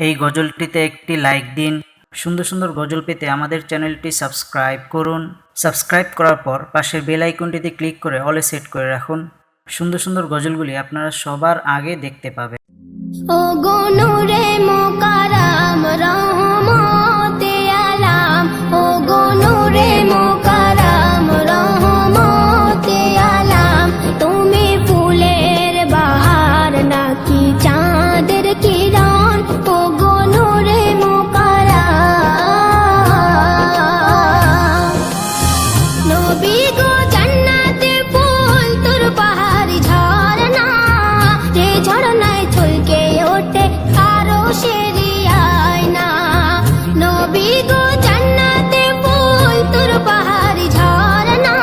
এই গজলটিতে একটি লাইক দিন। সুন্দর সুন্দর গজল পেতে আমাদের চ্যানেলটি সাবস্ক্রাইব করুন। সাবস্ক্রাইব করার পর পাশের বেল আইকনটিতে ক্লিক করে অলে সেট করে রাখুন। সুন্দর সুন্দর গজলগুলি আপনারা সবার আগে দেখতে পাবেন। ও গো নূরে মোকাররম রহমতে আলাম, ও গো নূরে মোকাররম রহমতে আলাম। তুমি ফুলের বাহার নাকি চাঁদের কিরণ, ও গো নূরে মোকাররম। নবী গো জান্নাতে ফুল তোর পাহাড়ি ঝরনা, যে ঝরনায় ছলকে ওঠে আরশেরি আয়না। নবী গো জান্নাতে ফুল তোর পাহাড়ি ঝরনা,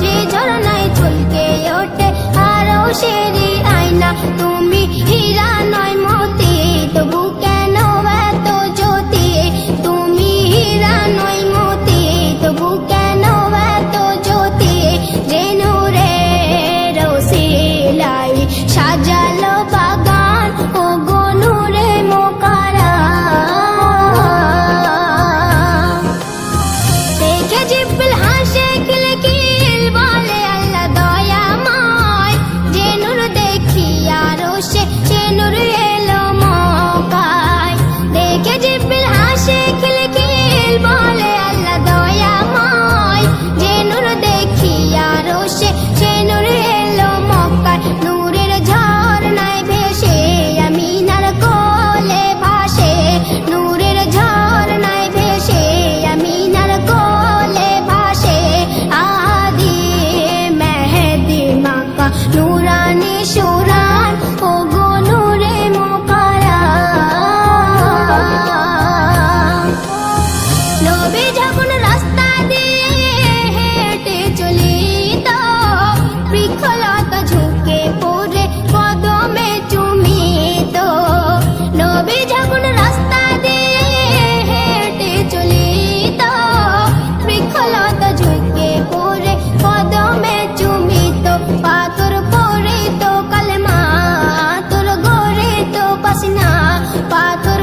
যে ঝরনায় ছলকে ওঠে আরশেরি আয়না। তুমি হীরা নয় মতি, তবু কেন এত জ্যোতি? তুমি হীরা নয় মতি, তবু কেন এত জ্যোতি? যে নূরের ওসিলায় সাজালো বাগান, ও গো নূরে মোকাররম। দেখে জিব্রিল হাসে খিলখিল, বলে আল্লাহ দয়াময়। যে নূর দেখি আরশে, সে নূর এলো মক্কায়। দেখে জিব্রিল হাসে খিলখিল, বলে আল্লাহ দয়াময়। যে নূর দেখি আরশে, সে নূর এলো মক্কায়। নূরের ঝরনায় ভেসে আমিনার কোলে ভাসে, নূরের ঝরনায় ভেসে আমিনার কোলে ভাসে। আদি মেহেদি মাকা নূরানি সুরান, ও গো নূরে মোকাররম। নবী যখন রাস্তা দিয়ে হেঁটে চলিত, বৃক্ষলতা ঝুঁকে পড়ে কদমে চুমিত। নবী যখন রাস্তা দিয়ে হেঁটে চলিত, বৃক্ষলতা ঝুঁকে পড়ে কদমে চুমিত। পাথর পড়িত কালেমা, তোর গড়িত পাসিনা, পাথর